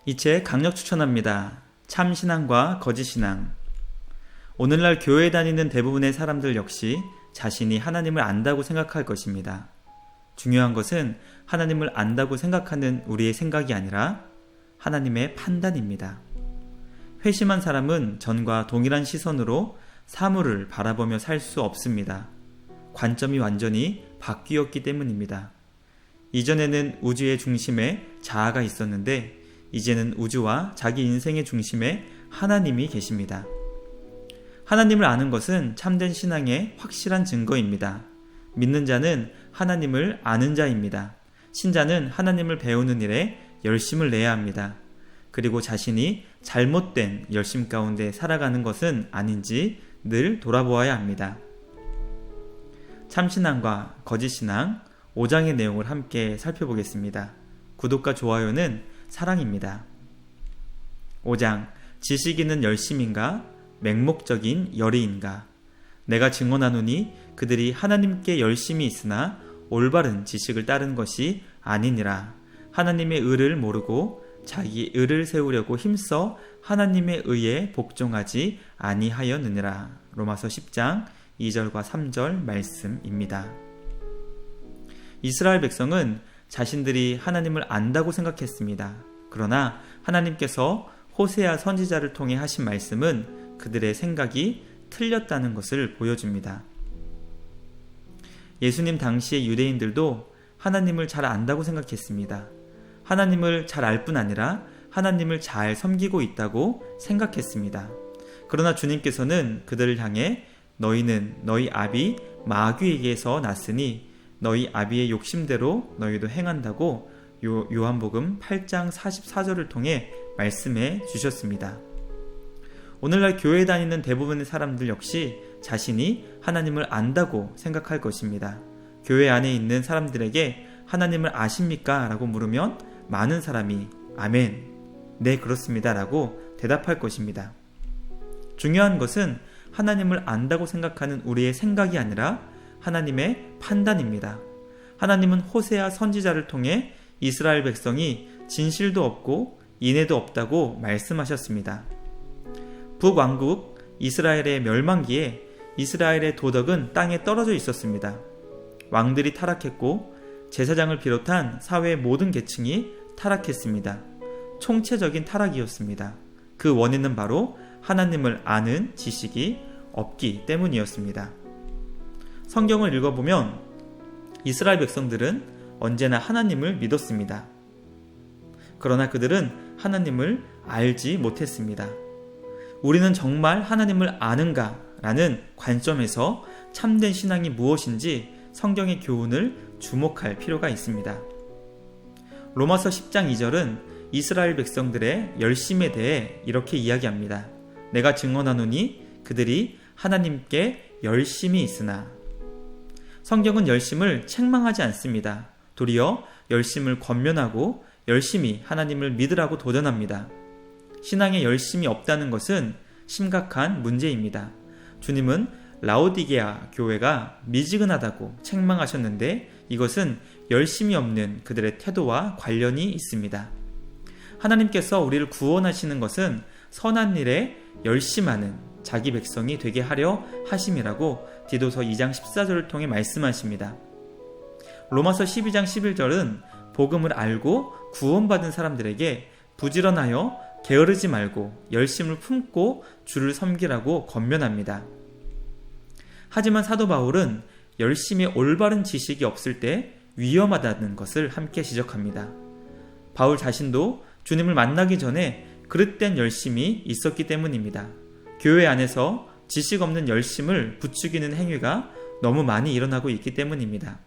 이 책 강력 추천합니다. 참신앙과 거짓신앙. 오늘날 교회에 다니는 대부분의 사람들 역시 자신이 하나님을 안다고 생각할 것입니다. 중요한 것은 하나님을 안다고 생각하는 우리의 생각이 아니라 하나님의 판단입니다. 회심한 사람은 전과 동일한 시선으로 사물을 바라보며 살 수 없습니다. 관점이 완전히 바뀌었기 때문입니다. 이전에는 우주의 중심에 자아가 있었는데 이제는 우주와 자기 인생의 중심에 하나님이 계십니다. 하나님을 아는 것은 참된 신앙의 확실한 증거입니다. 믿는 자는 하나님을 아는 자입니다. 신자는 하나님을 배우는 일에 열심을 내야 합니다. 그리고 자신이 잘못된 열심 가운데 살아가는 것은 아닌지 늘 돌아보아야 합니다. 참신앙과 거짓신앙 5장의 내용을 함께 살펴보겠습니다. 구독과 좋아요는 사랑입니다. 5장, 지식인은 열심인가? 맹목적인 열의인가? 내가 증언하노니 그들이 하나님께 열심히 있으나 올바른 지식을 따른 것이 아니니라. 하나님의 의를 모르고 자기 의를 세우려고 힘써 하나님의 의에 복종하지 아니하였느니라. 로마서 10장 2절과 3절 말씀입니다. 이스라엘 백성은 자신들이 하나님을 안다고 생각했습니다. 그러나 하나님께서 호세아 선지자를 통해 하신 말씀은 그들의 생각이 틀렸다는 것을 보여줍니다. 예수님 당시의 유대인들도 하나님을 잘 안다고 생각했습니다. 하나님을 잘 알 뿐 아니라 하나님을 잘 섬기고 있다고 생각했습니다. 그러나 주님께서는 그들을 향해 너희는 너희 아비 마귀에게서 났으니 너희 아비의 욕심대로 너희도 행한다고 요한복음 8장 44절을 통해 말씀해 주셨습니다. 오늘날 교회에 다니는 대부분의 사람들 역시 자신이 하나님을 안다고 생각할 것입니다. 교회 안에 있는 사람들에게 하나님을 아십니까? 라고 물으면 많은 사람이 아멘, 네 그렇습니다 라고 대답할 것입니다. 중요한 것은 하나님을 안다고 생각하는 우리의 생각이 아니라 하나님의 판단입니다. 하나님은 호세아 선지자를 통해 이스라엘 백성이 진실도 없고 인애도 없다고 말씀하셨습니다. 북왕국 이스라엘의 멸망기에 이스라엘의 도덕은 땅에 떨어져 있었습니다. 왕들이 타락했고 제사장을 비롯한 사회의 모든 계층이 타락했습니다. 총체적인 타락이었습니다. 그 원인은 바로 하나님을 아는 지식이 없기 때문이었습니다. 성경을 읽어보면 이스라엘 백성들은 언제나 하나님을 믿었습니다. 그러나 그들은 하나님을 알지 못했습니다. 우리는 정말 하나님을 아는가? 라는 관점에서 참된 신앙이 무엇인지 성경의 교훈을 주목할 필요가 있습니다. 로마서 10장 2절은 이스라엘 백성들의 열심에 대해 이렇게 이야기합니다. 내가 증언하노니 그들이 하나님께 열심히 있으나. 성경은 열심을 책망하지 않습니다. 도리어 열심을 권면하고 열심히 하나님을 믿으라고 도전합니다. 신앙에 열심이 없다는 것은 심각한 문제입니다. 주님은 라오디게아 교회가 미지근하다고 책망하셨는데 이것은 열심이 없는 그들의 태도와 관련이 있습니다. 하나님께서 우리를 구원하시는 것은 선한 일에 열심하는 자기 백성이 되게 하려 하심이라고 디도서 2장 14절을 통해 말씀하십니다. 로마서 12장 11절은 복음을 알고 구원받은 사람들에게 부지런하여 게으르지 말고 열심을 품고 주를 섬기라고 권면합니다. 하지만 사도 바울은 열심히 올바른 지식이 없을 때 위험하다는 것을 함께 지적합니다. 바울 자신도 주님을 만나기 전에 그릇된 열심이 있었기 때문입니다. 교회 안에서 지식 없는 열심을 부추기는 행위가 너무 많이 일어나고 있기 때문입니다.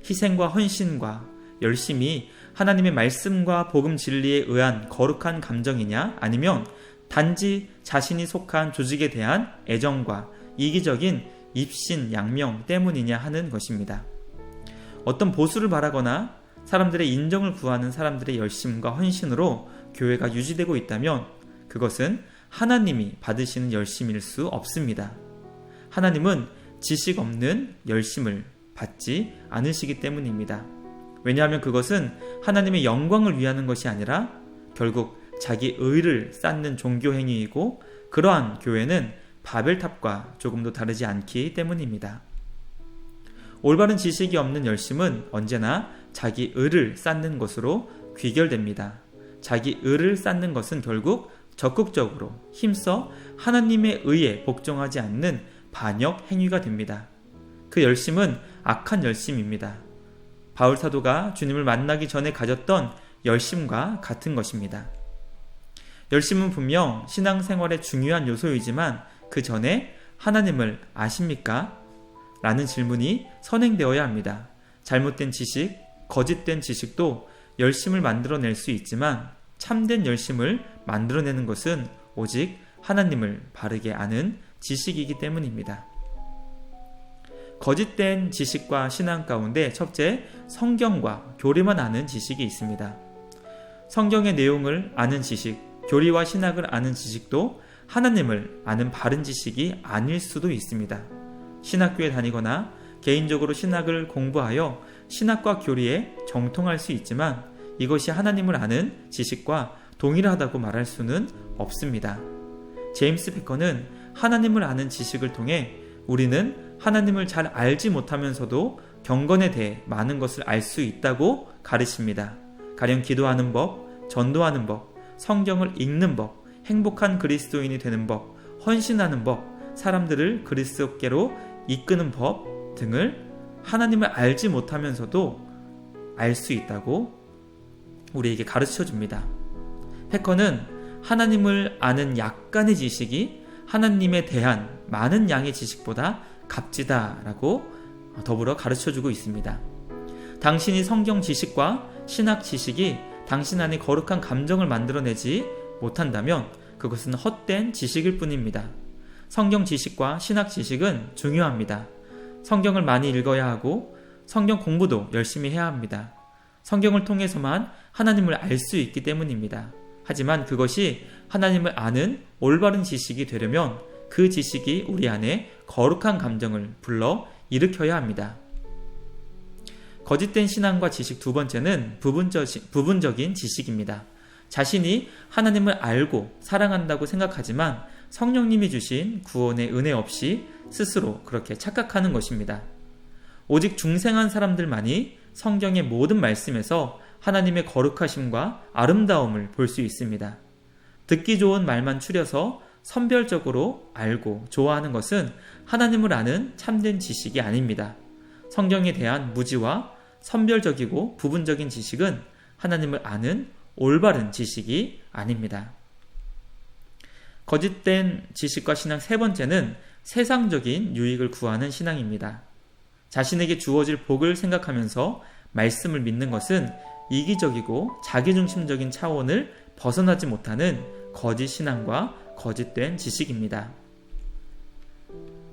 희생과 헌신과 열심이 하나님의 말씀과 복음 진리에 의한 거룩한 감정이냐 아니면 단지 자신이 속한 조직에 대한 애정과 이기적인 입신 양명 때문이냐 하는 것입니다. 어떤 보수를 바라거나 사람들의 인정을 구하는 사람들의 열심과 헌신으로 교회가 유지되고 있다면 그것은 하나님이 받으시는 열심일 수 없습니다. 하나님은 지식 없는 열심을 받지 않으시기 때문입니다. 왜냐하면 그것은 하나님의 영광을 위하는 것이 아니라 결국 자기 의를 쌓는 종교 행위이고, 그러한 교회는 바벨탑과 조금도 다르지 않기 때문입니다. 올바른 지식이 없는 열심은 언제나 자기 의를 쌓는 것으로 귀결됩니다. 자기 의를 쌓는 것은 결국 적극적으로 힘써 하나님의 의에 복종하지 않는 반역 행위가 됩니다. 그 열심은 악한 열심입니다. 바울 사도가 주님을 만나기 전에 가졌던 열심과 같은 것입니다. 열심은 분명 신앙생활의 중요한 요소이지만 그 전에 하나님을 아십니까? 라는 질문이 선행되어야 합니다. 잘못된 지식, 거짓된 지식도 열심을 만들어낼 수 있지만 참된 열심을 만들어내는 것은 오직 하나님을 바르게 아는 지식이기 때문입니다. 거짓된 지식과 신앙 가운데 첫째, 성경과 교리만 아는 지식이 있습니다. 성경의 내용을 아는 지식, 교리와 신학을 아는 지식도 하나님을 아는 바른 지식이 아닐 수도 있습니다. 신학교에 다니거나 개인적으로 신학을 공부하여 신학과 교리에 정통할 수 있지만 이것이 하나님을 아는 지식과 동일하다고 말할 수는 없습니다. 제임스 패커는 하나님을 아는 지식을 통해 우리는 하나님을 잘 알지 못하면서도 경건에 대해 많은 것을 알 수 있다고 가르칩니다. 가령 기도하는 법, 전도하는 법, 성경을 읽는 법, 행복한 그리스도인이 되는 법, 헌신하는 법, 사람들을 그리스도께로 이끄는 법 등을 하나님을 알지 못하면서도 알 수 있다고 우리에게 가르쳐 줍니다. 패커는 하나님을 아는 약간의 지식이 하나님에 대한 많은 양의 지식보다 값지다라고 더불어 가르쳐 주고 있습니다. 당신이 성경 지식과 신학 지식이 당신 안에 거룩한 감정을 만들어내지 못한다면 그것은 헛된 지식일 뿐입니다. 성경 지식과 신학 지식은 중요합니다. 성경을 많이 읽어야 하고 성경 공부도 열심히 해야 합니다. 성경을 통해서만 하나님을 알 수 있기 때문입니다. 하지만 그것이 하나님을 아는 올바른 지식이 되려면 그 지식이 우리 안에 거룩한 감정을 불러 일으켜야 합니다. 거짓된 신앙과 지식 두 번째는 부분적인 지식입니다. 자신이 하나님을 알고 사랑한다고 생각하지만 성령님이 주신 구원의 은혜 없이 스스로 그렇게 착각하는 것입니다. 오직 중생한 사람들만이 성경의 모든 말씀에서 하나님의 거룩하심과 아름다움을 볼 수 있습니다. 듣기 좋은 말만 추려서 선별적으로 알고 좋아하는 것은 하나님을 아는 참된 지식이 아닙니다. 성경에 대한 무지와 선별적이고 부분적인 지식은 하나님을 아는 올바른 지식이 아닙니다. 거짓된 지식과 신앙 세 번째는 세상적인 유익을 구하는 신앙입니다. 자신에게 주어질 복을 생각하면서 말씀을 믿는 것은 이기적이고 자기중심적인 차원을 벗어나지 못하는 거짓 신앙과 거짓된 지식입니다.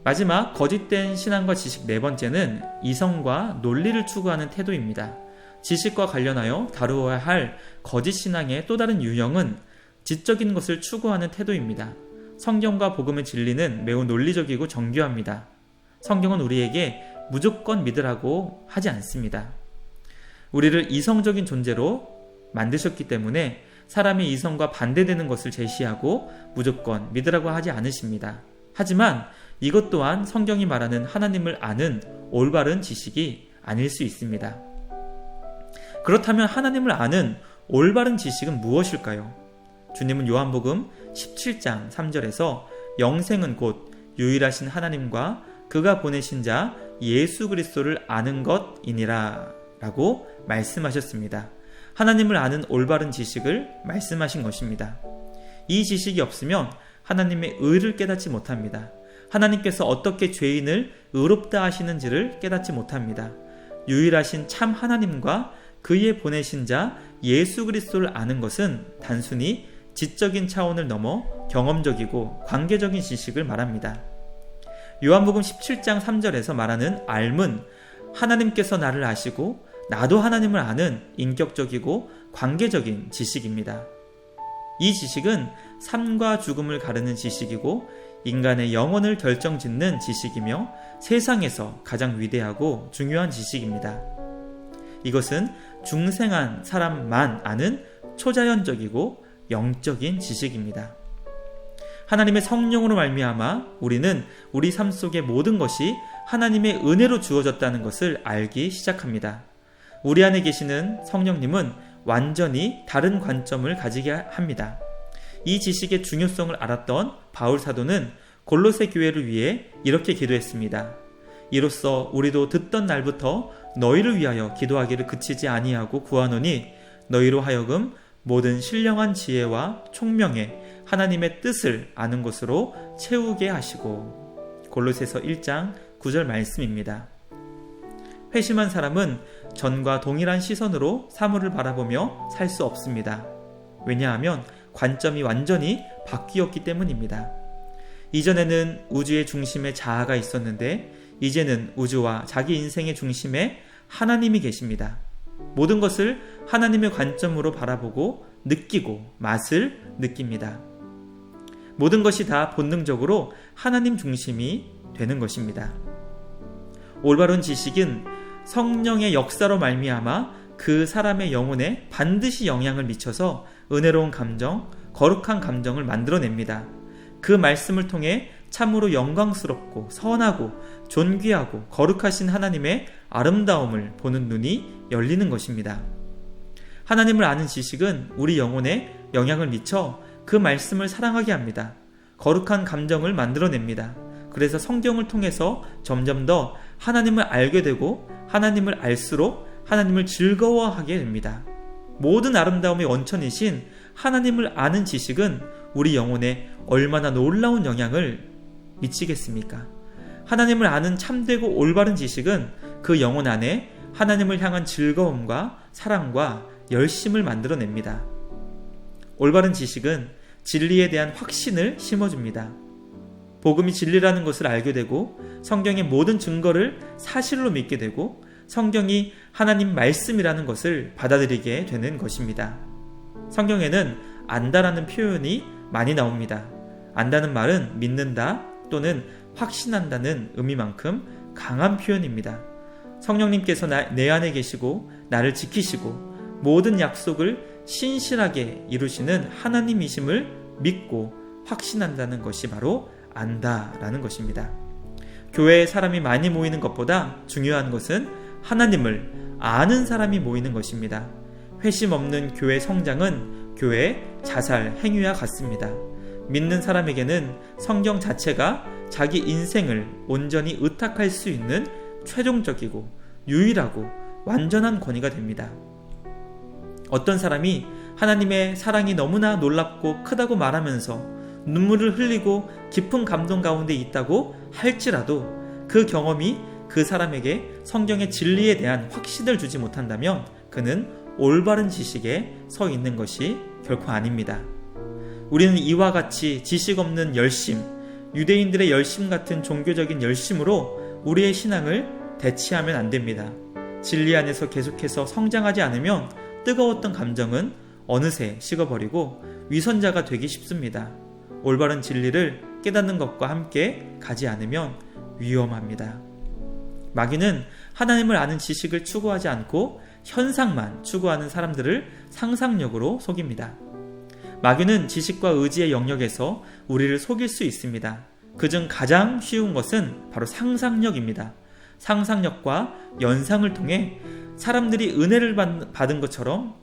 마지막 거짓된 신앙과 지식 네 번째는 이성과 논리를 추구하는 태도입니다. 지식과 관련하여 다루어야 할 거짓 신앙의 또 다른 유형은 지적인 것을 추구하는 태도입니다. 성경과 복음의 진리는 매우 논리적이고 정교합니다. 성경은 우리에게 무조건 믿으라고 하지 않습니다. 우리를 이성적인 존재로 만드셨기 때문에 사람이 이성과 반대되는 것을 제시하고 무조건 믿으라고 하지 않으십니다. 하지만 이것 또한 성경이 말하는 하나님을 아는 올바른 지식이 아닐 수 있습니다. 그렇다면 하나님을 아는 올바른 지식은 무엇일까요? 주님은 요한복음 17장 3절에서 영생은 곧 유일하신 하나님과 그가 보내신 자 예수 그리스도를 아는 것이니라 라고 말씀하셨습니다. 하나님을 아는 올바른 지식을 말씀하신 것입니다. 이 지식이 없으면 하나님의 의를 깨닫지 못합니다. 하나님께서 어떻게 죄인을 의롭다 하시는지를 깨닫지 못합니다. 유일하신 참 하나님과 그의 보내신 자 예수 그리스도를 아는 것은 단순히 지적인 차원을 넘어 경험적이고 관계적인 지식을 말합니다. 요한복음 17장 3절에서 말하는 알문, 하나님께서 나를 아시고 나도 하나님을 아는 인격적이고 관계적인 지식입니다. 이 지식은 삶과 죽음을 가르는 지식이고 인간의 영혼을 결정짓는 지식이며 세상에서 가장 위대하고 중요한 지식입니다. 이것은 중생한 사람만 아는 초자연적이고 영적인 지식입니다. 하나님의 성령으로 말미암아 우리는 우리 삶 속의 모든 것이 하나님의 은혜로 주어졌다는 것을 알기 시작합니다. 우리 안에 계시는 성령님은 완전히 다른 관점을 가지게 합니다. 이 지식의 중요성을 알았던 바울 사도는 골로새 교회를 위해 이렇게 기도했습니다. 이로써 우리도 듣던 날부터 너희를 위하여 기도하기를 그치지 아니하고 구하노니 너희로 하여금 모든 신령한 지혜와 총명에 하나님의 뜻을 아는 것으로 채우게 하시고. 골로새서 1장 9절 말씀입니다. 회심한 사람은 전과 동일한 시선으로 사물을 바라보며 살 수 없습니다. 왜냐하면 관점이 완전히 바뀌었기 때문입니다. 이전에는 우주의 중심에 자아가 있었는데 이제는 우주와 자기 인생의 중심에 하나님이 계십니다. 모든 것을 하나님의 관점으로 바라보고 느끼고 맛을 느낍니다. 모든 것이 다 본능적으로 하나님 중심이 되는 것입니다. 올바른 지식은 성령의 역사로 말미암아 그 사람의 영혼에 반드시 영향을 미쳐서 은혜로운 감정, 거룩한 감정을 만들어냅니다. 그 말씀을 통해 참으로 영광스럽고 선하고 존귀하고 거룩하신 하나님의 아름다움을 보는 눈이 열리는 것입니다. 하나님을 아는 지식은 우리 영혼에 영향을 미쳐 그 말씀을 사랑하게 합니다. 거룩한 감정을 만들어냅니다. 그래서 성경을 통해서 점점 더 하나님을 알게 되고 하나님을 알수록 하나님을 즐거워하게 됩니다. 모든 아름다움의 원천이신 하나님을 아는 지식은 우리 영혼에 얼마나 놀라운 영향을 미치겠습니까? 하나님을 아는 참되고 올바른 지식은 그 영혼 안에 하나님을 향한 즐거움과 사랑과 열심을 만들어냅니다. 올바른 지식은 진리에 대한 확신을 심어줍니다. 복음이 진리라는 것을 알게 되고 성경의 모든 증거를 사실로 믿게 되고 성경이 하나님 말씀이라는 것을 받아들이게 되는 것입니다. 성경에는 안다라는 표현이 많이 나옵니다. 안다는 말은 믿는다 또는 확신한다는 의미만큼 강한 표현입니다. 성령님께서 내 안에 계시고 나를 지키시고 모든 약속을 신실하게 이루시는 하나님이심을 믿고 확신한다는 것이 바로 안다라는 것입니다. 교회에 사람이 많이 모이는 것보다 중요한 것은 하나님을 아는 사람이 모이는 것입니다. 회심 없는 교회 성장은 교회 자살 행위와 같습니다. 믿는 사람에게는 성경 자체가 자기 인생을 온전히 의탁할 수 있는 최종적이고 유일하고 완전한 권위가 됩니다. 어떤 사람이 하나님의 사랑이 너무나 놀랍고 크다고 말하면서 눈물을 흘리고 깊은 감동 가운데 있다고 할지라도 그 경험이 그 사람에게 성경의 진리에 대한 확신을 주지 못한다면 그는 올바른 지식에 서 있는 것이 결코 아닙니다. 우리는 이와 같이 지식 없는 열심, 유대인들의 열심 같은 종교적인 열심으로 우리의 신앙을 대치하면 안 됩니다. 진리 안에서 계속해서 성장하지 않으면 뜨거웠던 감정은 어느새 식어버리고 위선자가 되기 쉽습니다. 올바른 진리를 깨닫는 것과 함께 가지 않으면 위험합니다. 마귀는 하나님을 아는 지식을 추구하지 않고 현상만 추구하는 사람들을 상상력으로 속입니다. 마귀는 지식과 의지의 영역에서 우리를 속일 수 있습니다. 그중 가장 쉬운 것은 바로 상상력입니다. 상상력과 연상을 통해 사람들이 은혜를 받은 것처럼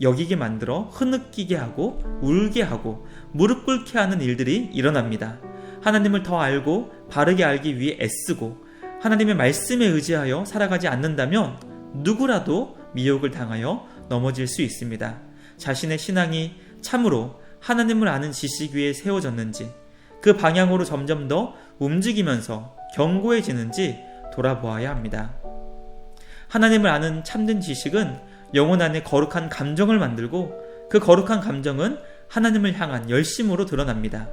여기게 만들어 흐느끼게 하고 울게 하고 무릎 꿇게 하는 일들이 일어납니다. 하나님을 더 알고 바르게 알기 위해 애쓰고 하나님의 말씀에 의지하여 살아가지 않는다면 누구라도 미혹을 당하여 넘어질 수 있습니다. 자신의 신앙이 참으로 하나님을 아는 지식 위에 세워졌는지 그 방향으로 점점 더 움직이면서 견고해지는지 돌아보아야 합니다. 하나님을 아는 참된 지식은 영혼 안에 거룩한 감정을 만들고 그 거룩한 감정은 하나님을 향한 열심으로 드러납니다.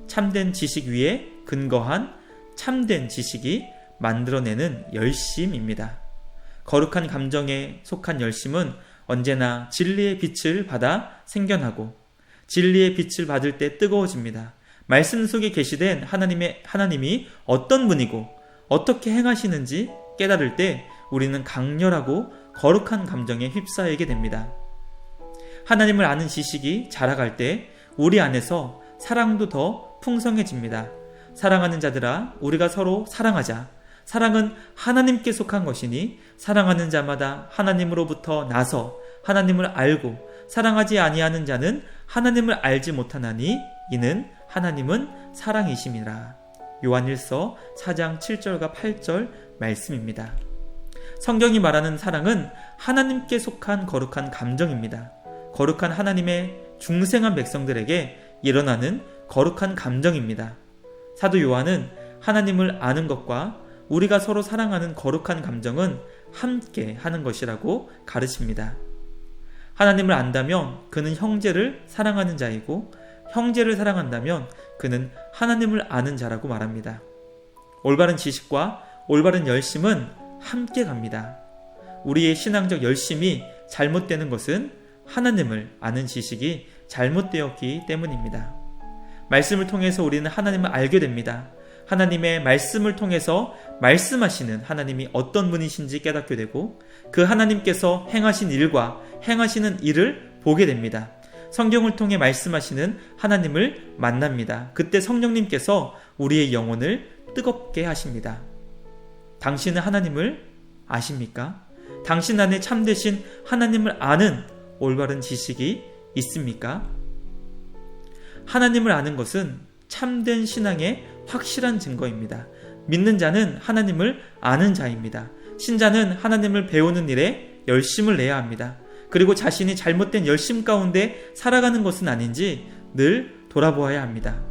참된 지식 위에 근거한 참된 지식이 만들어내는 열심입니다. 거룩한 감정에 속한 열심은 언제나 진리의 빛을 받아 생겨나고 진리의 빛을 받을 때 뜨거워집니다. 말씀 속에 계시된 하나님이 어떤 분이고 어떻게 행하시는지 깨달을 때 우리는 강렬하고 거룩한 감정에 휩싸이게 됩니다. 하나님을 아는 지식이 자라갈 때 우리 안에서 사랑도 더 풍성해집니다. 사랑하는 자들아, 우리가 서로 사랑하자. 사랑은 하나님께 속한 것이니 사랑하는 자마다 하나님으로부터 나서 하나님을 알고 사랑하지 아니하는 자는 하나님을 알지 못하나니 이는 하나님은 사랑이심이라. 요한일서 4장 7절과 8절 말씀입니다. 성경이 말하는 사랑은 하나님께 속한 거룩한 감정입니다. 거룩한 하나님의 중생한 백성들에게 일어나는 거룩한 감정입니다. 사도 요한은 하나님을 아는 것과 우리가 서로 사랑하는 거룩한 감정은 함께 하는 것이라고 가르칩니다. 하나님을 안다면 그는 형제를 사랑하는 자이고 형제를 사랑한다면 그는 하나님을 아는 자라고 말합니다. 올바른 지식과 올바른 열심은 함께 갑니다. 우리의 신앙적 열심이 잘못되는 것은 하나님을 아는 지식이 잘못되었기 때문입니다. 말씀을 통해서 우리는 하나님을 알게 됩니다. 하나님의 말씀을 통해서 말씀하시는 하나님이 어떤 분이신지 깨닫게 되고 그 하나님께서 행하신 일과 행하시는 일을 보게 됩니다. 성경을 통해 말씀하시는 하나님을 만납니다. 그때 성령님께서 우리의 영혼을 뜨겁게 하십니다. 당신은 하나님을 아십니까? 당신 안에 참되신 하나님을 아는 올바른 지식이 있습니까? 하나님을 아는 것은 참된 신앙의 확실한 증거입니다. 믿는 자는 하나님을 아는 자입니다. 신자는 하나님을 배우는 일에 열심을 내야 합니다. 그리고 자신이 잘못된 열심 가운데 살아가는 것은 아닌지 늘 돌아보아야 합니다.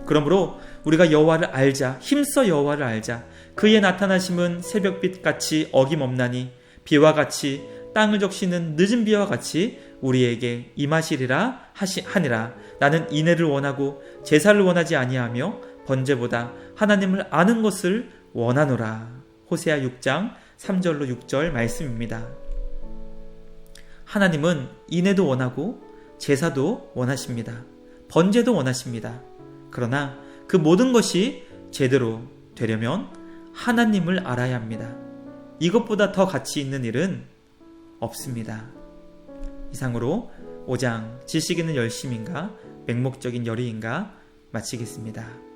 그러므로 우리가 여호와를 알자, 힘써 여호와를 알자. 그의 나타나심은 새벽빛같이 어김없나니 비와 같이 땅을 적시는 늦은 비와 같이 우리에게 임하시리라 하니라. 나는 인애를 원하고 제사를 원하지 아니하며 번제보다 하나님을 아는 것을 원하노라. 호세아 6장 3절로 6절 말씀입니다. 하나님은 인애도 원하고 제사도 원하십니다. 번제도 원하십니다. 그러나 그 모든 것이 제대로 되려면 하나님을 알아야 합니다. 이것보다 더 가치 있는 일은 없습니다. 이상으로 5장 지식 있는 열심인가 맹목적인 열의인가 마치겠습니다.